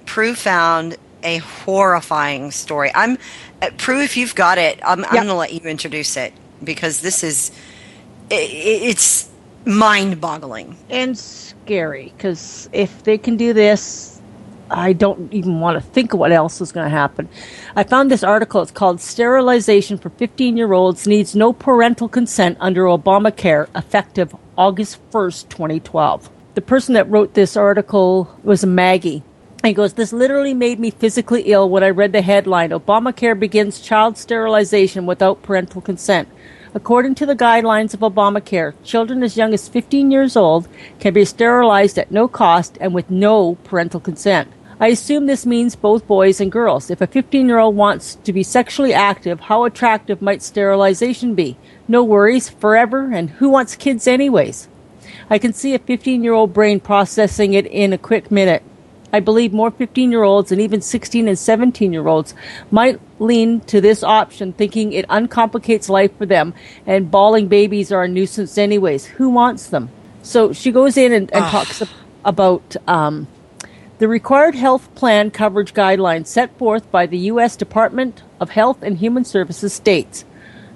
Prue found a horrifying story. Prue, if you've got it, I'm going to let you introduce it because this is it's mind-boggling and scary. Because if they can do this, I don't even want to think of what else is going to happen. I found this article. It's called "Sterilization for 15-Year-Olds Needs No Parental Consent Under Obamacare, Effective August 1st, 2012." The person that wrote this article was Maggie. And he goes, "This literally made me physically ill when I read the headline, Obamacare begins child sterilization without parental consent. According to the guidelines of Obamacare, children as young as 15 years old can be sterilized at no cost and with no parental consent. I assume this means both boys and girls. If a 15-year-old wants to be sexually active, how attractive might sterilization be? No worries, forever, and who wants kids anyways? I can see a 15-year-old brain processing it in a quick minute. I believe more 15-year-olds and even 16 and 17-year-olds might lean to this option, thinking it uncomplicates life for them, and bawling babies are a nuisance anyways. Who wants them?" So she goes in and talks about the required health plan coverage guidelines set forth by the U.S. Department of Health and Human Services states,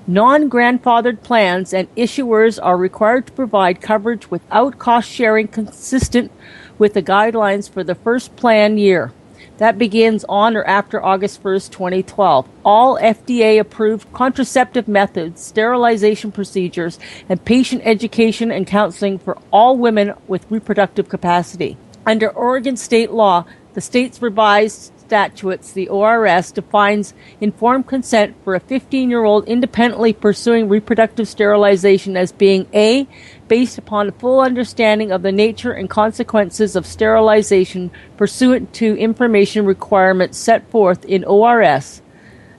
non-grandfathered plans and issuers are required to provide coverage without cost sharing consistent with the guidelines for the first plan year. That begins on or after August 1st, 2012. All FDA-approved contraceptive methods, sterilization procedures, and patient education and counseling for all women with reproductive capacity. Under Oregon state law, the state's revised statutes, the ORS, defines informed consent for a 15-year-old independently pursuing reproductive sterilization as being A, based upon a full understanding of the nature and consequences of sterilization pursuant to information requirements set forth in ORS,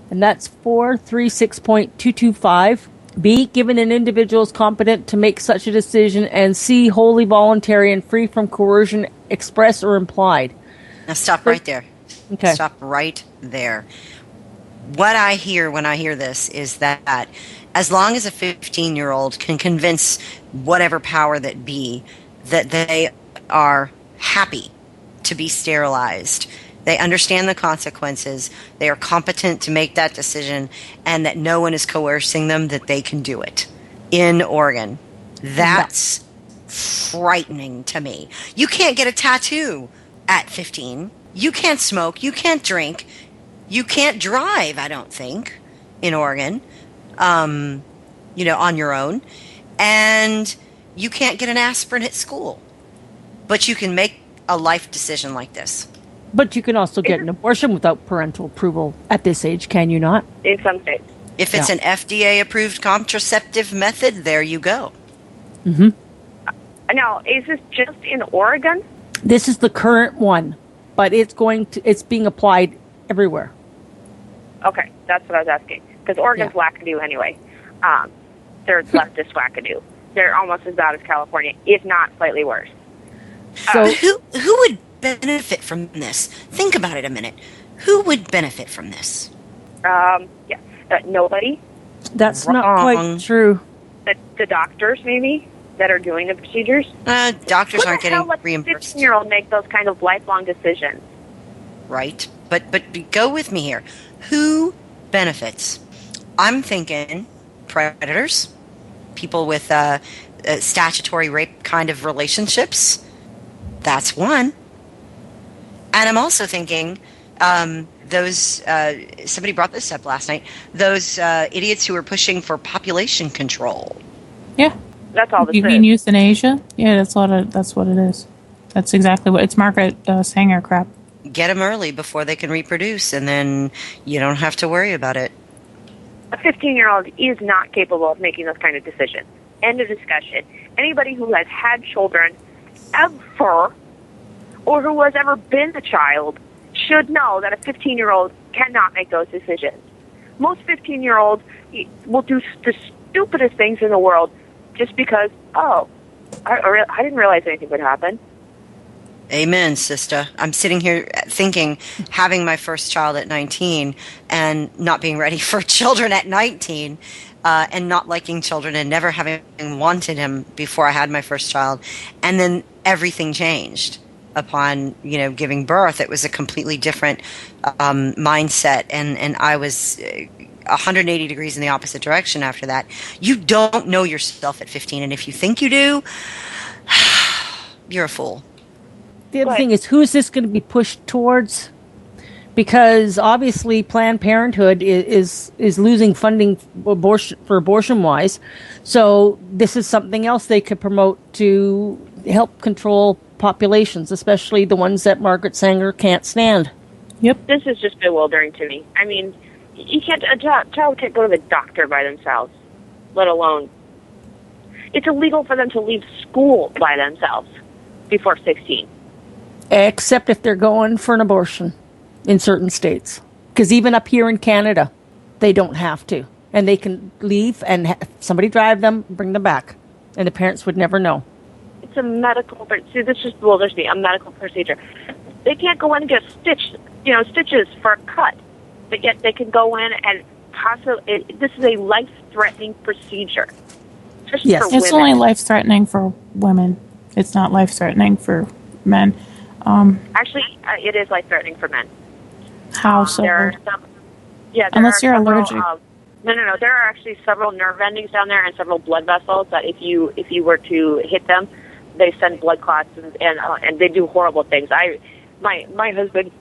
and that's 436.225. B, given an individual is competent to make such a decision, and C, wholly voluntary and free from coercion, express or implied. Now stop right there. Okay. Stop right there. What I hear when I hear this is that as long as a 15-year-old can convince whatever power that be that they are happy to be sterilized, they understand the consequences, they are competent to make that decision, and that no one is coercing them, that they can do it in Oregon. That's frightening to me. You can't get a tattoo at 15. You can't smoke. You can't drink. You can't drive, I don't think, in Oregon, on your own. And you can't get an aspirin at school. But you can make a life decision like this. But you can also get an abortion without parental approval at this age, can you not? In some states. If it's an FDA-approved contraceptive method, there you go. Mm-hmm. Now, is this just in Oregon? This is the current one, but it's being applied everywhere. Okay, that's what I was asking. Because Oregon's wackadoo anyway. They're leftist wackadoo. They're almost as bad as California, if not slightly worse. So who would benefit from this? Think about it a minute. Who would benefit from this? Nobody. That's not quite true. The doctors, maybe, that are doing the procedures. Doctors aren't getting reimbursed. 15-year-old make those kind of lifelong decisions. Right, but go with me here. Who benefits? I'm thinking predators, people with statutory rape kind of relationships. That's one. And I'm also thinking those, somebody brought this up last night, those idiots who are pushing for population control. Yeah. That's all this You mean euthanasia? Yeah, that's what it is. That's exactly what, it's Margaret Sanger crap. Get them early before they can reproduce, and then you don't have to worry about it. A 15-year-old is not capable of making those kind of decisions. End of discussion. Anybody who has had children ever, or who has ever been a child, should know that a 15-year-old cannot make those decisions. Most 15-year-olds will do the stupidest things in the world just because, I didn't realize anything would happen. Amen, sister. I'm sitting here thinking, having my first child at 19 and not being ready for children at 19 and not liking children and never having wanted him before I had my first child. And then everything changed. upon giving birth. It was a completely different mindset, and I was 180 degrees in the opposite direction after that. You don't know yourself at 15, and if you think you do, you're a fool. The other thing is, who is this going to be pushed towards? Because obviously Planned Parenthood is losing funding for abortion-wise. So this is something else they could promote to help control populations, especially the ones that Margaret Sanger can't stand. Yep. This is just bewildering to me. I mean, a child can't go to the doctor by themselves, let alone... It's illegal for them to leave school by themselves before 16. Except if they're going for an abortion in certain states. Because even up here in Canada, they don't have to. And they can leave and somebody drive them, bring them back. And the parents would never know. It's a medical... See, this just bewilders me. A medical procedure. They can't go in and get stitches for a cut. But yet they can go in and possibly... This is a life-threatening procedure. Yes. For it's women. only life-threatening for women. It's not life-threatening for men. Actually, it is life-threatening for men. How so? There are some... Yeah, Unless you're allergic. No. There are actually several nerve endings down there and several blood vessels that if you were to hit them, they send blood clots and they do horrible things. My husband,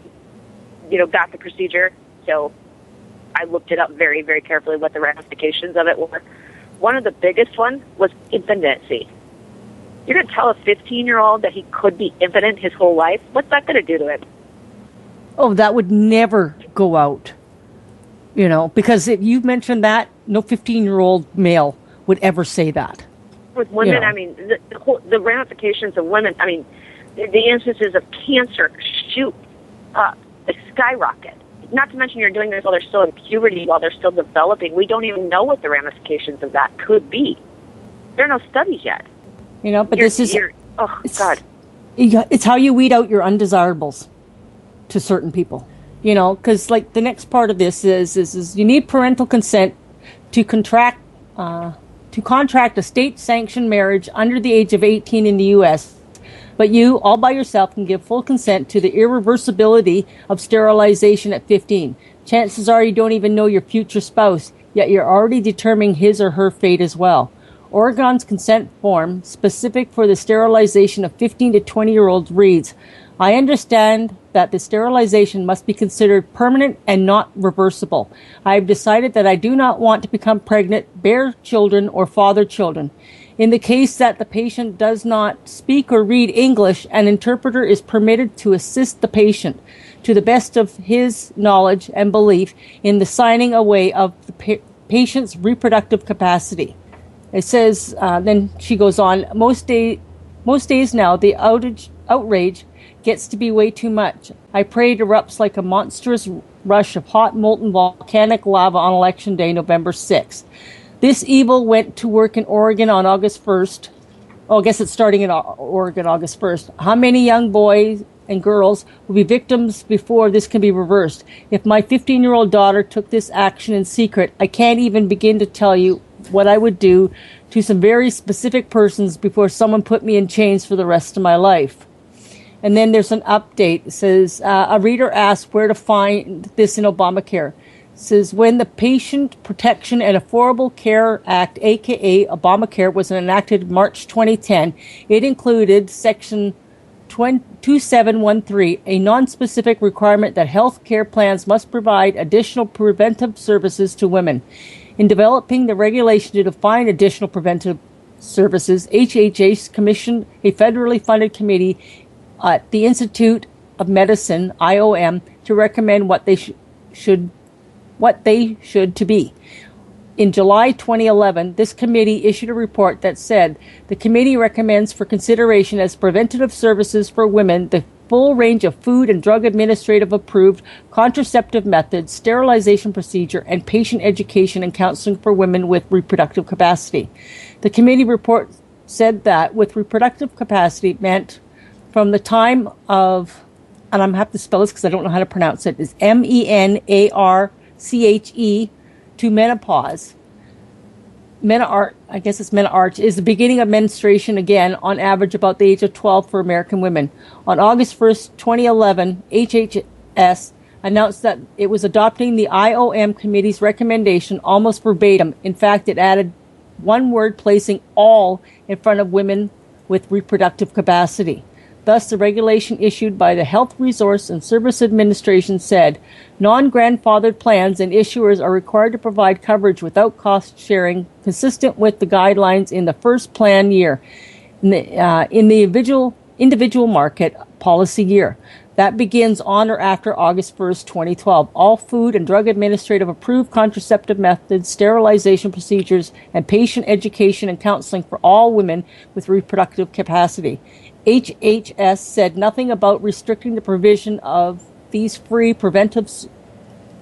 got the procedure, so I looked it up very, very carefully what the ramifications of it were. One of the biggest ones was impotency. You're going to tell a 15-year-old that he could be impotent his whole life? What's that going to do to him? Oh, that would never go out. Because if you mentioned that, no 15-year-old male would ever say that. With women, I mean, the ramifications of women, I mean, the instances of cancer shoot up, skyrocket. Not to mention you're doing this while they're still in puberty, while they're still developing. We don't even know what the ramifications of that could be. There are no studies yet. But this is... Oh, God. It's how you weed out your undesirables to certain people. Because, the next part of this is you need parental consent to contract a state-sanctioned marriage under the age of 18 in the U.S., but you, all by yourself, can give full consent to the irreversibility of sterilization at 15. Chances are you don't even know your future spouse, yet you're already determining his or her fate as well. Oregon's consent form, specific for the sterilization of 15 to 20-year-olds, reads, I understand that the sterilization must be considered permanent and not reversible. I have decided that I do not want to become pregnant, bear children, or father children. In the case that the patient does not speak or read English, an interpreter is permitted to assist the patient to the best of his knowledge and belief in the signing away of the patient's reproductive capacity. It says, then she goes on, most days now the outrage gets to be way too much. I pray it erupts like a monstrous rush of hot molten volcanic lava on Election Day, November 6th. This evil went to work in Oregon on August 1st. Oh, I guess it's starting in Oregon August 1st. How many young boys and girls will be victims before this can be reversed? If my 15-year-old daughter took this action in secret, I can't even begin to tell you what I would do to some very specific persons before someone put me in chains for the rest of my life. And then there's an update. It says, a reader asked where to find this in Obamacare. It says, when the Patient Protection and Affordable Care Act, a.k.a. Obamacare, was enacted in March 2010, it included Section 2713, a non-specific requirement that health care plans must provide additional preventive services to women. In developing the regulation to define additional preventive services, HHS commissioned a federally funded committee at the Institute of Medicine, IOM, to recommend what they should to be. In July 2011, this committee issued a report that said the committee recommends for consideration as preventative services for women the full range of food and drug administrative approved contraceptive methods, sterilization procedure, and patient education and counseling for women with reproductive capacity. The committee report said that with reproductive capacity meant from the time of, and I'm going to have to spell this because I don't know how to pronounce it, is MENARCHE to menopause. I guess it's menarche, is the beginning of menstruation again, on average about the age of 12 for American women. On August 1st, 2011, HHS announced that it was adopting the IOM committee's recommendation almost verbatim. In fact, it added one word, placing all in front of women with reproductive capacity. Thus, the regulation issued by the Health Resource and Service Administration said non-grandfathered plans and issuers are required to provide coverage without cost sharing, consistent with the guidelines in the first plan year in the individual market policy year. That begins on or after August 1st, 2012. All Food and Drug Administrative approved contraceptive methods, sterilization procedures, and patient education and counseling for all women with reproductive capacity. HHS said nothing about restricting the provision of these free preventive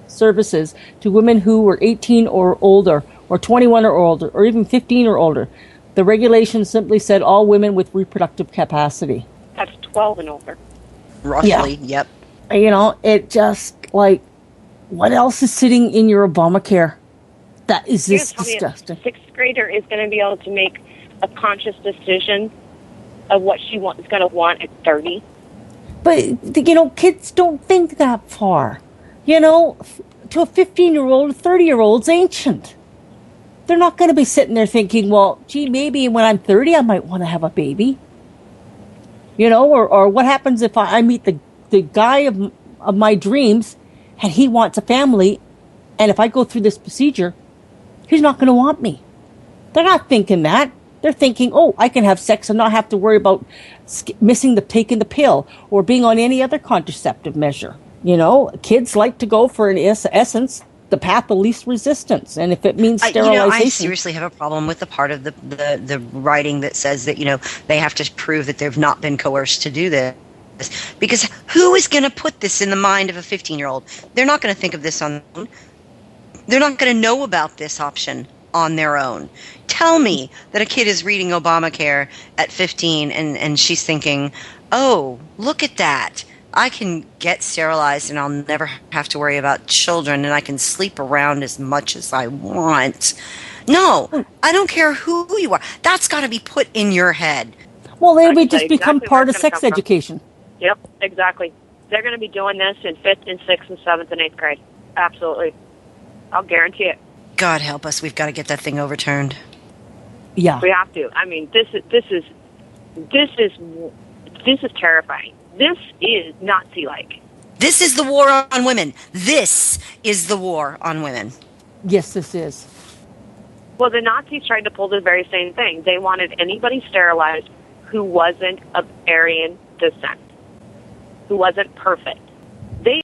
services to women who were 18 or older, or 21 or older, or even 15 or older. The regulation simply said all women with reproductive capacity. That's 12 and older. Roughly, yep. You know, it just, like, what else is sitting in your Obamacare? That is this disgusting. A sixth grader is going to be able to make a conscious decision of what she is going to want at 30. But, you know, kids don't think that far. You know, to a 15-year-old, a 30-year-old's ancient. They're not going to be sitting there thinking, well, gee, maybe when I'm 30 I might want to have a baby. You know, or what happens if I meet the guy of my dreams and he wants a family, and if I go through this procedure, he's not going to want me. They're not thinking that. They're thinking, oh, I can have sex and not have to worry about taking the pill or being on any other contraceptive measure. You know, kids like to go for, in essence, the path of least resistance, and if it means sterilization. I seriously have a problem with the part of the writing that says that, you know, they have to prove that they've not been coerced to do this, because who is going to put this in the mind of a 15-year-old? They're not going to think of this on their own. They're not going to know about this option on their own. Tell me that a kid is reading Obamacare at 15 and she's thinking, oh, look at that. I can get sterilized and I'll never have to worry about children, and I can sleep around as much as I want. No, I don't care who you are. That's got to be put in your head. Well, they would just become part of sex education. Yep, exactly. They're going to be doing this in 5th and 6th and 7th and 8th grade. Absolutely. I'll guarantee it. God help us. We've got to get that thing overturned. Yeah. We have to. I mean, this is terrifying. This is Nazi-like. This is the war on women. This is the war on women. Yes, this is. Well, the Nazis tried to pull the very same thing. They wanted anybody sterilized who wasn't of Aryan descent, who wasn't perfect.